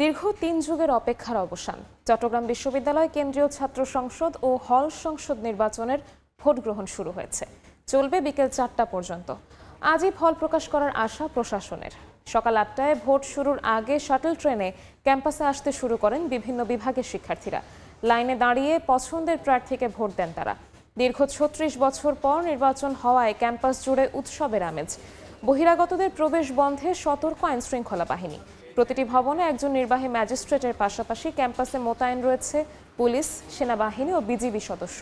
দীর্ঘ ৩ যুগের অপেক্ষার অবসান। চট্টগ্রাম বিশ্ববিদ্যালয় কেন্দ্রীয় ছাত্র সংসদ ও হল সংসদ নির্বাচনের ভোট গ্রহণ শুরু হয়েছে। চলবে বিকেল ৪টা পর্যন্ত। আজই ফল প্রকাশ করার আশা প্রশাসনের। সকাল ৮টায় ভোট শুরুর আগে শাটল ট্রেনে ক্যাম্পাসে আসতে শুরু করেন বিভিন্ন বিভাগের শিক্ষার্থীরা। লাইনে দাঁড়িয়ে পছন্দের প্রার্থীকে ভোট দেন তারা। দীর্ঘ ৩৬ বছর পর নির্বাচন হওয়ায় ক্যাম্পাস জুড়ে উৎসবের আমেজ। বহিরাগতদের প্রবেশ বন্ধে সতর্ক আইনশৃঙ্খলা বাহিনী। প্রতিটি ভবনে একজন নির্বাহী ম্যাজিস্ট্রেটের পাশাপাশি ক্যাম্পাসে মোতায়েন রয়েছে পুলিশ, সেনাবাহিনী ও বিজিবি সদস্য।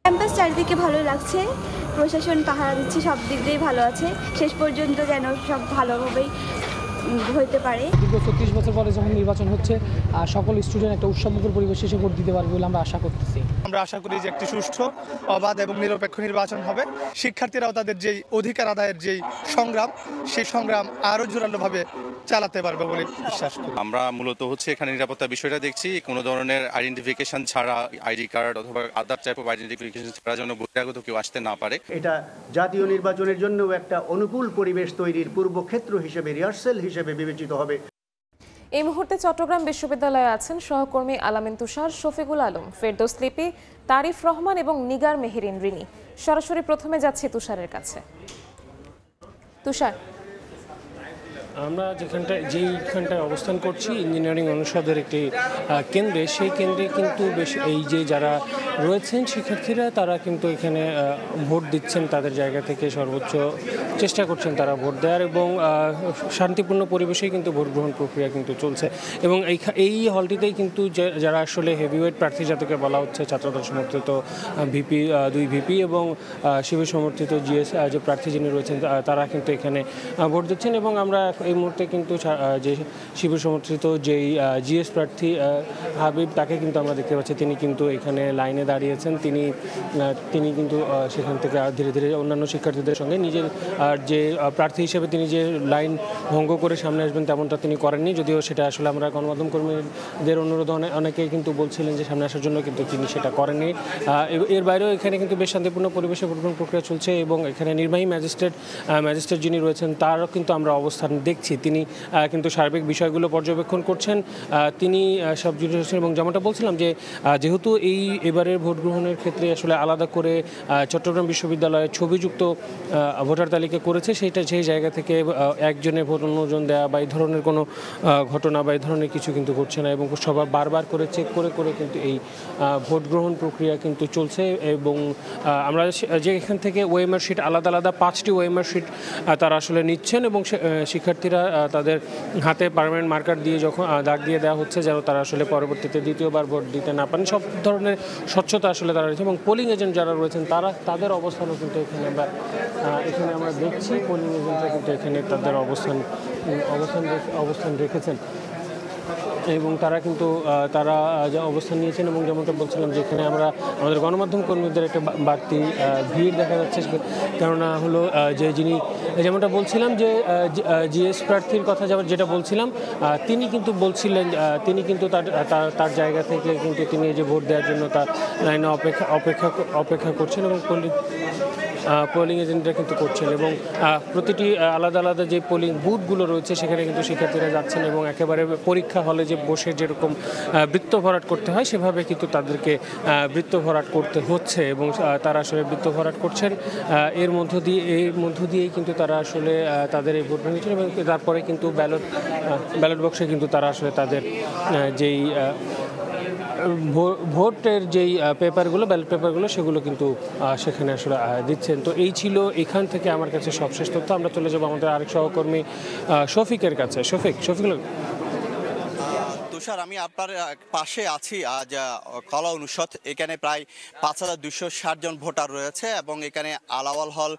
ক্যাম্পাস চারিদিকে ভালো লাগছে, প্রশাসন পাহারা দিচ্ছে, সব দিক দিয়ে ভালো আছে। শেষ পর্যন্ত যেন সব ভালোভাবেই হইতে পারে। দীর্ঘ ৩৬ বছর পরে যখন নির্বাচন হচ্ছে, সকল স্টুডেন্ট একটা উৎসবমুখর পরিবেশে এসে ভোট দিতে পারবে বলে আমরা আশা করতেছি। আমরা আশা করি যে একটি সুষ্ঠু, অবাধ এবং নিরপেক্ষ নির্বাচন হবে। শিক্ষার্থীরাও তাদের যেই অধিকার আদায়ের যেই সংগ্রাম, সেই সংগ্রাম আরও জোরালোভাবে চালাতে পারবে বলে বিশ্বাস করি। আমরা মূলত এখানে নিরাপত্তার বিষয়টা দেখছি। কোনো ধরনের আইডেন্টিফিকেশন ছাড়া, আইডি কার্ড অথবা আদার টাইপ অফ আইডেন্টিফিকেশন ছাড়া যেন বহিরাগত কেউ আসতে না পারে। এটা জাতীয় নির্বাচনের জন্য একটা অনুকূল পরিবেশ তৈরির পূর্বক্ষেত্র হিসেবে, রিহার্সেল হিসেবে বিবেচিত হবে। এই মুহূর্তে চট্টগ্রাম বিশ্ববিদ্যালয়ে আছেন সহকর্মী আলামিন তুষার, শফিকুল আলম, ফেরদৌস লিপি, তারিফ রহমান এবং নিগার মেহেরিন রিনি। সরাসরি প্রথমে যাচ্ছি তুষারের কাছে। তুষার, আমরা যেইখানটায় অবস্থান করছি ইঞ্জিনিয়ারিং অনুষদের একটি কেন্দ্রে, সেই কেন্দ্রে কিন্তু বেশ এই যে যারা রয়েছেন শিক্ষার্থীরা, তারা কিন্তু এখানে ভোট দিচ্ছেন। তাদের জায়গা থেকে সর্বোচ্চ চেষ্টা করছেন তারা ভোট দেওয়ার, এবং শান্তিপূর্ণ পরিবেশেই কিন্তু ভোট গ্রহণ প্রক্রিয়া কিন্তু চলছে। এবং এই হলটিতেই কিন্তু যারা আসলে হেভিওয়েট প্রার্থী, যাদেরকে বলা হচ্ছে ছাত্রদল সমর্থিত ভিপি, 2 ভিপি এবং শিবির সমর্থিত জিএস যে প্রার্থী যিনি রয়েছেন, তারা কিন্তু এখানে ভোট দিচ্ছেন। এবং আমরা এই মুহূর্তে কিন্তু যে শিবির সমর্থিত যেই জিএস প্রার্থী হাবিব, তাকে কিন্তু আমরা দেখতে পাচ্ছি। তিনি কিন্তু এখানে লাইনে দাঁড়িয়েছেন। তিনি কিন্তু সেখান থেকে ধীরে ধীরে অন্যান্য শিক্ষার্থীদের সঙ্গে নিজের যে প্রার্থী হিসেবে তিনি যে লাইন ভঙ্গ করে সামনে আসবেন, তেমনটা তিনি করেননি। যদিও সেটা আসলে আমরা গণমাধ্যম কর্মীদের অনুরোধ অনেকেই কিন্তু বলছিলেন যে সামনে আসার জন্য, কিন্তু তিনি সেটা করেননি। এর বাইরেও এখানে কিন্তু বেশ শান্তিপূর্ণ পরিবেশে ভোট গ্রহণ প্রক্রিয়া চলছে। এবং এখানে নির্বাহী ম্যাজিস্ট্রেট যিনি রয়েছেন, তারও কিন্তু আমরা অবস্থান দেখছি। তিনি কিন্তু সার্বিক বিষয়গুলো পর্যবেক্ষণ করছেন। তিনি সব জুড়ে রয়েছেন। এবং যেমনটা বলছিলাম যে যেহেতু এবারের ভোট গ্রহণের ক্ষেত্রে আসলে আলাদা করে চট্টগ্রাম বিশ্ববিদ্যালয়ে ছবিযুক্ত ভোটার তালিকা করেছে, সেই জায়গা থেকে একজনের ভোট অন্যজন দেওয়া বা এই ধরনের কোনো ঘটনা বা এই ধরনের কিছু কিন্তু ঘটছে না। এবং সবার বারবার করে চেক করে কিন্তু এই ভোট গ্রহণ প্রক্রিয়া কিন্তু চলছে। এবং আমরা যে এখান থেকে ওএমআর শিট আলাদা 5টি ওএমআর শিট তারা আসলে নিচ্ছেন, এবং শিক্ষার্থীরা তাদের হাতে পার্মানেন্ট মার্কার দিয়ে যখন দাগ দিয়ে দেওয়া হচ্ছে, যেন তারা আসলে পরবর্তীতে দ্বিতীয়বার ভোট দিতে না পারেন। সব ধরনের স্বচ্ছতা আসলে তারা রয়েছে। এবং পোলিং এজেন্ট যারা রয়েছেন, তাদের অবস্থানও কিন্তু এখানে আমরা দেখছি। পোলিং এজেন্টরা কিন্তু এখানে তাদের অবস্থান রেখেছেন, এবং তারা কিন্তু অবস্থান নিয়েছেন। এবং যেমনটা বলছিলাম যে এখানে আমাদের গণমাধ্যম কর্মীদের একটা বাড়তি ভিড় দেখা যাচ্ছে। কেননা হলো যে যেমনটা বলছিলাম যে জিএস প্রার্থীর কথা যেটা বলছিলাম, তিনি কিন্তু বলছিলেন, তিনি কিন্তু তার জায়গা থেকে কিন্তু তিনি যে ভোট দেওয়ার জন্য তার লাইনে অপেক্ষা করছেন, এবং পোলিং এজেন্টরা কিন্তু করছেন। এবং প্রতিটি আলাদা যে পোলিং বুথগুলো রয়েছে, সেখানে কিন্তু শিক্ষার্থীরা যাচ্ছেন, এবং একেবারে পরীক্ষা হলে যে বসে যেরকম বৃত্ত ভরাট করতে হয়, সেভাবে কিন্তু তাদেরকে বৃত্ত ভরাট করতে হচ্ছে। এবং তারা আসলে বৃত্ত ভরাট করছেন। এর মধ্য দিয়েই কিন্তু তারা আসলে তাদের এই ভোট নিয়েছেন। এবং তারপরে কিন্তু ব্যালট বক্সে কিন্তু তারা আসলে তাদের যেই ভোটের যেই ব্যালট পেপারগুলো, সেগুলো কিন্তু সেখানে আসলে দিচ্ছেন। তো এই ছিল এখান থেকে আমার কাছে সবশেষ তথ্য। আমরা চলে যাবো আমাদের আরেক সহকর্মী শফিকের কাছে। শফিকুল। তুষার, আমি আপনার পাশে আছি। আজ কলা অনুষদ, এখানে প্রায় 5260 জন ভোটার রয়েছে। এবং এখানে আলাওয়াল হল,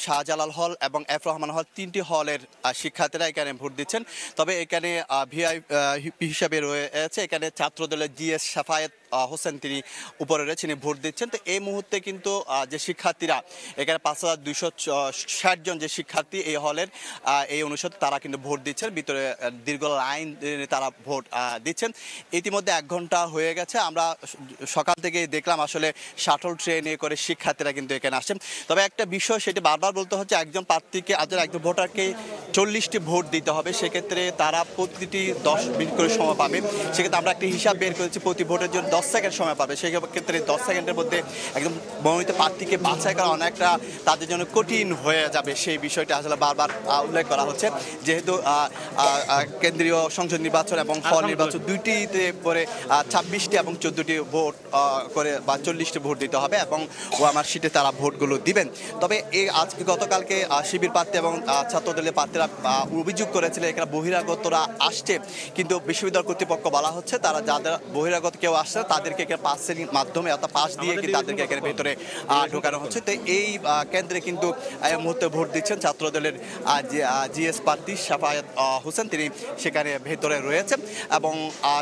শাহজালাল হল এবং এফ রহমান হল, 3টি হলের শিক্ষার্থীরা এখানে ভোট দিচ্ছেন। তবে এখানে ভিআইপি হিসাবে রয়েছে এখানে ছাত্রদলের জিএস সাফায়েত হোসেন তিনি উপরে রয়েছেন, তিনি ভোট দিচ্ছেন। তো এই মুহূর্তে কিন্তু যে শিক্ষার্থীরা এখানে 5260 জন যে শিক্ষার্থী এই হলের এই অনুষদে তারা কিন্তু ভোট দিচ্ছেন, ভিতরে দীর্ঘ লাইন তারা ভোট দিচ্ছেন। ইতিমধ্যে 1 ঘন্টা হয়ে গেছে। আমরা সকাল থেকে দেখলাম আসলে শাটল ট্রেনে করে শিক্ষার্থীরা কিন্তু এখানে আসছেন। তবে একটা বিষয় সেটি বারবার বলতে হচ্ছে, একজন প্রার্থীকে একজন ভোটারকে 40টি ভোট দিতে হবে। সেক্ষেত্রে তারা প্রতিটি 10 মিনিট করে সময় পাবে। সেক্ষেত্রে আমরা একটা হিসাব বের করেছি, প্রতি ভোটের জন্য 10 সেকেন্ড সময় পাবে। সেই ক্ষেত্রে 10 সেকেন্ডের মধ্যে একদম মনোনীত প্রার্থীকে বাছাই করা অনেকটা তাদের জন্য কঠিন হয়ে যাবে। সেই বিষয়টা আসলে বারবার উল্লেখ করা হচ্ছে, যেহেতু কেন্দ্রীয় সংসদ নির্বাচন এবং হল নির্বাচন দুইটিতে পরে 26টি এবং 14টি ভোট করে বা 40টি ভোট দিতে হবে এবং ওয়ামার সিটে তারা ভোটগুলো দিবেন। তবে এই আজকে গতকালকে শিবির প্রার্থী এবং ছাত্রদলের প্রার্থীরা অভিযোগ করেছিলেন এখানে বহিরাগতরা আসছে, কিন্তু বিশ্ববিদ্যালয় কর্তৃপক্ষ বলা হচ্ছে তারা যাদের বহিরাগত কেউ আসছে তাদেরকে এখানে পাসের মাধ্যমে অর্থাৎ পাস দিয়ে কিন্তু তাদেরকে এখানে ভেতরে ঢোকানো হচ্ছে। তো এই কেন্দ্রে কিন্তু এই মুহূর্তে ভোট দিচ্ছেন ছাত্রদলের জিএস প্রার্থী শাফায়াত হোসেন, তিনি সেখানে ভেতরে রয়েছেন। এবং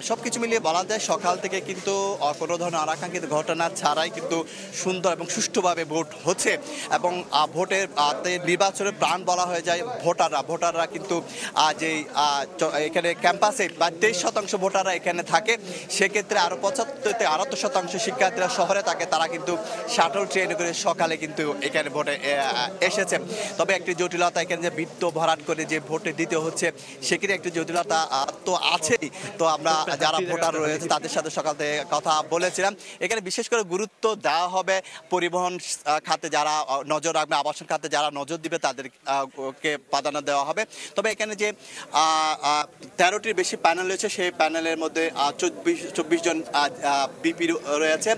সবকিছু মিলিয়ে বলা যায় সকাল থেকে কিন্তু কোনো ধরনের অনাকাঙ্ক্ষিত ঘটনা ছাড়াই কিন্তু সুন্দর এবং সুষ্ঠুভাবে ভোট হচ্ছে। এবং ভোটের নির্বাচনের প্রাণ বলা হয়ে যায় ভোটাররা কিন্তু যে এখানে ক্যাম্পাসে 23% ভোটাররা এখানে থাকে। সেক্ষেত্রে আরও 75-78% শিক্ষার্থীরা শহরে থাকে, তারা কিন্তু শাটল ট্রেনে করে সকালে কিন্তু এখানে ভোটে এসেছে। তবে একটি জটিলতা এখানে যে বৃত্ত ভরাট করে যে ভোটে দিতে হচ্ছে সেক্ষেত্রে একটি জটিলতা তো আছেই। তো আমরা যারা ভোটার রয়েছে তাদের সাথে সকাল থেকে কথা বলেছিলাম। এখানে বিশেষ করে গুরুত্ব দেওয়া হবে পরিবহন খাতে, যারা নজর রাখবে, আবাসন খাতে যারা নজর দিবে তাদেরকে প্রাধান্য দেওয়া হবে। তবে এখানে যে 13টির বেশি প্যানেল রয়েছে সেই প্যানেলের মধ্যে 24 জন বিপি রয়েছে,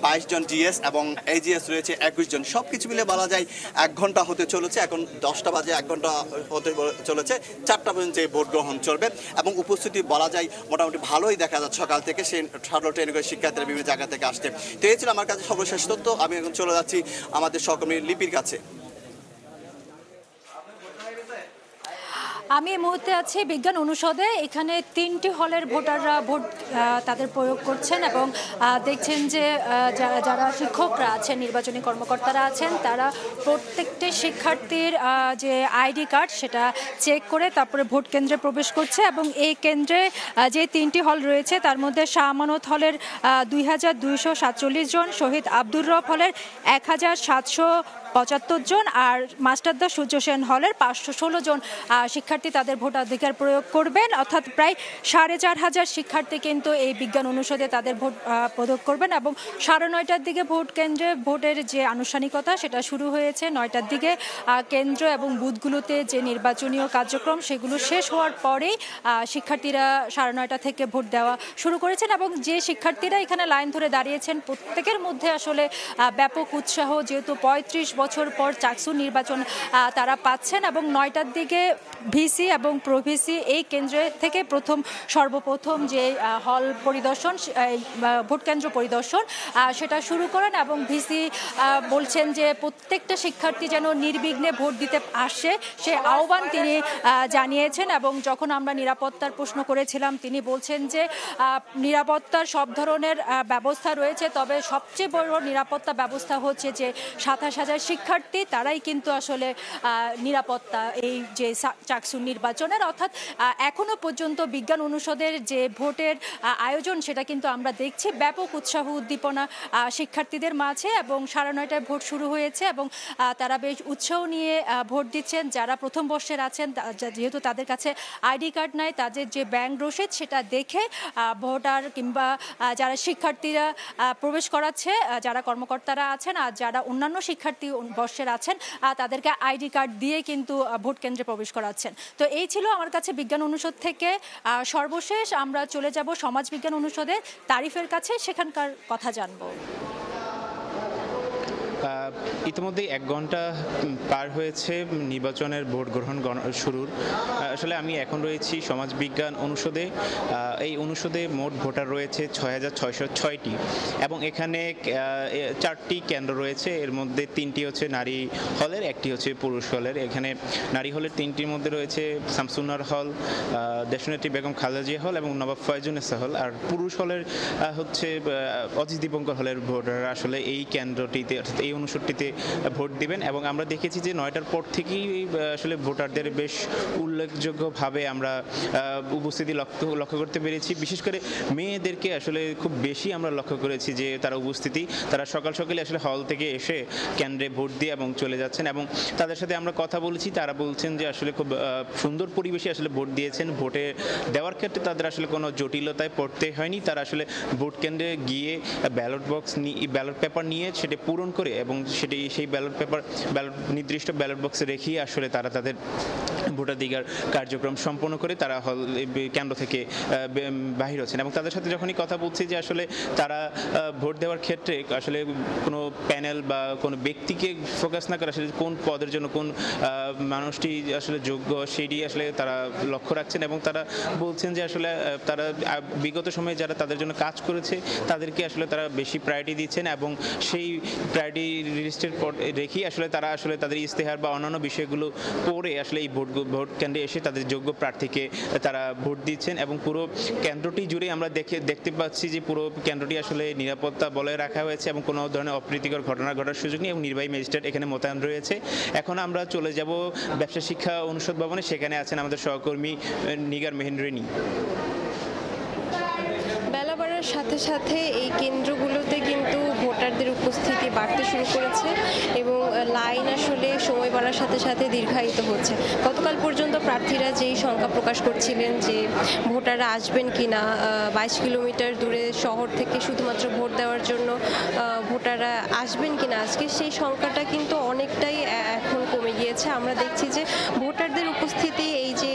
22 জন জিএস এবং এজিএস রয়েছে 21 জন। সব কিছু মিলে বলা যায় 1 ঘন্টা হতে চলেছে। এখন 10টা বাজে, 1 ঘন্টা হতে চলেছে। 4টা পর্যন্ত এই ভোট গ্রহণ চলবে এবং উপস্থিতি বলা যায় মোটামুটি ভালোই দেখা যাচ্ছে সকাল থেকে। সেই শাটল ট্রেনে করে শিক্ষার্থীরা বিভিন্ন জায়গা থেকে আসছে। তো এই ছিল আমার কাছে সর্বশেষ তথ্য। আমি এখন চলে যাচ্ছি আমাদের সহকর্মী লিপির কাছে। আমি এই মুহূর্তে আছি বিজ্ঞান অনুষদে। এখানে 3টি হলের ভোটাররা ভোট তাদের প্রয়োগ করছেন এবং দেখছেন যে যারা শিক্ষকরা আছেন, নির্বাচনী কর্মকর্তারা আছেন, তারা প্রত্যেকটি শিক্ষার্থীর যে আইডি কার্ড সেটা চেক করে তারপরে ভোট কেন্দ্রে প্রবেশ করছে। এবং এই কেন্দ্রে যে 3টি হল রয়েছে তার মধ্যে শাহ আমানত হলের 2247 জন, শহীদ আব্দুর রব হলের 1775 জন আর মাস্টারদা সূর্য সেন হলের 516 জন শিক্ষার্থী তাদের ভোটাধিকার প্রয়োগ করবেন। অর্থাৎ প্রায় 4500 শিক্ষার্থী কিন্তু এই বিজ্ঞান অনুষদে তাদের ভোট প্রয়োগ করবেন। এবং 9:30টার দিকে ভোট কেন্দ্রে ভোটের যে আনুষ্ঠানিকতা সেটা শুরু হয়েছে। 9টার দিকে কেন্দ্র এবং বুথগুলোতে যে নির্বাচনীয় কার্যক্রম সেগুলো শেষ হওয়ার পরেই শিক্ষার্থীরা 9:30 থেকে ভোট দেওয়া শুরু করেছেন। এবং যে শিক্ষার্থীরা এখানে লাইন ধরে দাঁড়িয়েছেন প্রত্যেকের মধ্যে আসলে ব্যাপক উৎসাহ, যেহেতু 35 বছর পর চাকসু নির্বাচন তারা পাচ্ছেন। এবং 9টার দিকে ভিসি এবং প্রভিসি এই কেন্দ্রে থেকে সর্বপ্রথম যে হল পরিদর্শন, ভোট কেন্দ্র পরিদর্শন সেটা শুরু করেন। এবং ভিসি বলছেন যে প্রত্যেকটা শিক্ষার্থী যেন নির্বিঘ্নে ভোট দিতে আসে সে আহ্বান তিনি জানিয়েছেন। এবং যখন আমরা নিরাপত্তার প্রশ্ন করেছিলাম তিনি বলছেন যে নিরাপত্তার সব ধরনের ব্যবস্থা রয়েছে, তবে সবচেয়ে বড় নিরাপত্তা ব্যবস্থা হচ্ছে যে 27,000 শিক্ষার্থী তারাই কিন্তু আসলে নিরাপত্তা এই যে চাকসু নির্বাচনের। অর্থাৎ এখনো পর্যন্ত বিজ্ঞান অনুষদের যে ভোটের আয়োজন সেটা কিন্তু আমরা দেখছি ব্যাপক উৎসাহ উদ্দীপনা শিক্ষার্থীদের মাঝে। এবং 9:30টায় ভোট শুরু হয়েছে এবং তারা বেশ উৎসাহ নিয়ে ভোট দিচ্ছেন। যারা প্রথম বর্ষের আছেন, যেহেতু তাদের কাছে আইডি কার্ড নাই, তাদের যে ব্যাংক রসিদ সেটা দেখে ভোটার কিংবা যারা শিক্ষার্থীরা প্রবেশ করাচ্ছে, যারা কর্মকর্তারা আছেন আর যারা অন্যান্য শিক্ষার্থী বর্ষের আছেন তাদেরকে আইডি কার্ড দিয়ে কিন্তু ভোট কেন্দ্রে প্রবেশ করাচ্ছেন। তো এই ছিল আমার কাছে বিজ্ঞান অনুষদ থেকে। সর্বশেষ আমরা চলে যাব সমাজ বিজ্ঞান অনুষদের তারিফের কাছে, সেখানকার কথা জানবো। ইতিমধ্যেই 1 ঘন্টা পার হয়েছে নির্বাচনের ভোট গ্রহণ শুরুর। আসলে আমি এখন রয়েছি সমাজবিজ্ঞান অনুষদে। এই অনুষদে মোট ভোটার রয়েছে 6606টি এবং এখানে 4টি কেন্দ্র রয়েছে। এর মধ্যে 3টি হচ্ছে নারী হলের, 1টি হচ্ছে পুরুষ হলের। এখানে নারী হলের 3টির মধ্যে রয়েছে শামসুন্নার হল, দেশনেত্রী বেগম খালেদা জিয়া হল এবং নবাব ফয়জুন্নেসা হল। আর পুরুষ হলের হচ্ছে অজিত দীপঙ্কর হলের ভোটাররা আসলে এই কেন্দ্রটিতে অর্থাৎ এই অনুষদটিতে ভোট দিবেন। এবং আমরা দেখেছি যে 9টার পর থেকেই আসলে ভোটারদের বেশ উল্লেখযোগ্যভাবে আমরা উপস্থিতি লক্ষ্য করতে পেরেছি। বিশেষ করে মেয়েদেরকে আসলে খুব বেশি আমরা লক্ষ্য করেছি যে তারা উপস্থিতি, তারা সকালে আসলে হল থেকে এসে কেন্দ্রে ভোট দিয়ে এবং চলে যাচ্ছেন। এবং তাদের সাথে আমরা কথা বলেছি, তারা বলছেন যে আসলে খুব সুন্দর পরিবেশে আসলে ভোট দিয়েছেন। ভোটে দেওয়ার ক্ষেত্রে তাদের আসলে কোনো জটিলতায় পড়তে হয়নি। তারা আসলে ভোট কেন্দ্রে গিয়ে ব্যালট পেপার নিয়ে সেটি পূরণ করে এবং সেই নির্দিষ্ট ব্যালট বক্সে রেখেই আসলে তারা তাদের ভোটাধিকার কার্যক্রম সম্পন্ন করে তারা কেন্দ্র থেকে বাহির হচ্ছেন। এবং তাদের সাথে যখনই কথা বলছি যে আসলে তারা ভোট দেওয়ার ক্ষেত্রে আসলে কোনো প্যানেল বা কোনো ব্যক্তিকে ফোকাস না করে আসলে কোন পদের জন্য কোন মানুষটি আসলে যোগ্য সেটি আসলে তারা লক্ষ্য রাখছেন। এবং তারা বলছেন যে আসলে তারা বিগত সময়ে যারা তাদের জন্য কাজ করেছে তাদেরকে আসলে তারা বেশি প্রায়োরিটি দিচ্ছেন এবং সেই প্রায়োরিটি লিস্টের পর রেখেই আসলে তারা আসলে তাদের ইস্তেহার বা অন্যান্য বিষয়গুলো পড়ে আসলে এই ভোট কেন্দ্রে এসে তাদের যোগ্য প্রার্থীকে তারা ভোট দিচ্ছেন। এবং পুরো কেন্দ্রটি জুড়ে আমরা দেখতে পাচ্ছি যে পুরো কেন্দ্রটি আসলে নিরাপত্তা বলয়ে রাখা হয়েছে এবং কোনো ধরনের অপ্রীতিকর ঘটনা ঘটার সুযোগ নেই এবং নির্বাহী ম্যাজিস্ট্রেট এখানে মোতায়েন রয়েছে। এখন আমরা চলে যাব ব্যবসা শিক্ষা অনুষদ ভবনে, সেখানে আছেন আমাদের সহকর্মী নিগার মেহেন্দ্রিনী। বেলা বাড়ার সাথে সাথে এই কেন্দ্রগুলোতে কিন্তু ভোটারদের উপস্থিতি বাড়তে শুরু করেছে এবং লাইন আসলে সময় বাড়ার সাথে সাথে দীর্ঘায়িত হচ্ছে। গতকাল পর্যন্ত প্রার্থীরা যেই সংখ্যা প্রকাশ করছিলেন যে ভোটাররা আসবেন কিনা, 22 কিলোমিটার দূরে শহর থেকে শুধুমাত্র ভোট দেওয়ার জন্য ভোটাররা আসবেন কিনা আজকে, সেই সংখ্যাটা কিন্তু অনেকটাই এখন কমে গিয়েছে। আমরা দেখছি যে ভোটারদের উপস্থিতি এই যে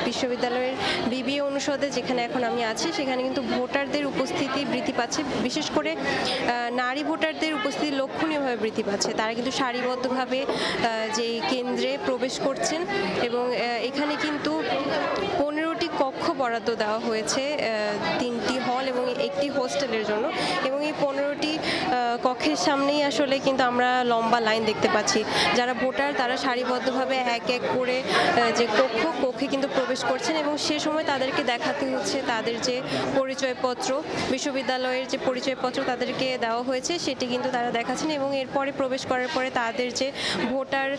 বিশ্ববিদ্যালয়ের বিবিএ অনুষদে যেখানে এখন আমি আছি সেখানে কিন্তু ভোটারদের উপস্থিতি বৃদ্ধি পাচ্ছে। বিশেষ করে নারী ভোটারদের উপস্থিতি লক্ষণীয়ভাবে বৃদ্ধি পাচ্ছে। তারা কিন্তু সারিবদ্ধভাবে যেই কেন্দ্রে প্রবেশ করছেন এবং এখানে কিন্তু 15টি কক্ষ বরাদ্দ দেওয়া হয়েছে, 3টি হল এবং 1টি হোস্টেলের জন্য। এবং এই 15টি কক্ষের সামনেই আসলে কিন্তু আমরা লম্বা লাইন দেখতে পাচ্ছি। যারা ভোটার তারা সারিবদ্ধভাবে এক এক করে যে কক্ষে কিন্তু প্রবেশ করছেন এবং সে সময় তাদেরকে দেখাতে হচ্ছে তাদের যে পরিচয়পত্র, বিশ্ববিদ্যালয়ের যে পরিচয়পত্র তাদেরকে দেওয়া হয়েছে সেটি কিন্তু তারা দেখাচ্ছেন এবং এরপরে প্রবেশ করার পরে তাদের যে ভোটার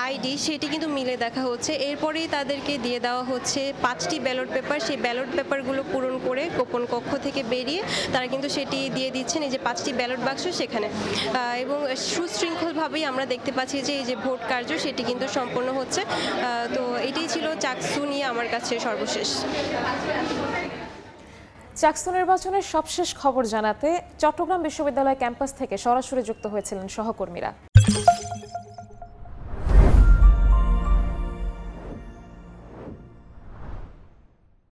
আইডি সেটি কিন্তু মিলে দেখা হচ্ছে। এরপরেই তাদেরকে দিয়ে দেওয়া হচ্ছে 5টি ব্যালট পেপার। সেই ব্যালট পেপারগুলো পূরণ করে গোপন কক্ষ থেকে বেরিয়ে তারা কিন্তু সেটি দিয়ে দিচ্ছেন এই যে 5টি ব্যালট বাক্স সেখানে। এবং সুশৃঙ্খলভাবেই আমরা দেখতে পাচ্ছি যে এই যে ভোট কার্য সেটি কিন্তু সম্পন্ন হচ্ছে। তো এটাই ছিল চাকসু নিয়ে আমার কাছে সর্বশেষ। চাকসু নির্বাচনের সবশেষ খবর জানাতে চট্টগ্রাম বিশ্ববিদ্যালয় ক্যাম্পাস থেকে সরাসরি যুক্ত হয়েছিলেন সহকর্মীরা।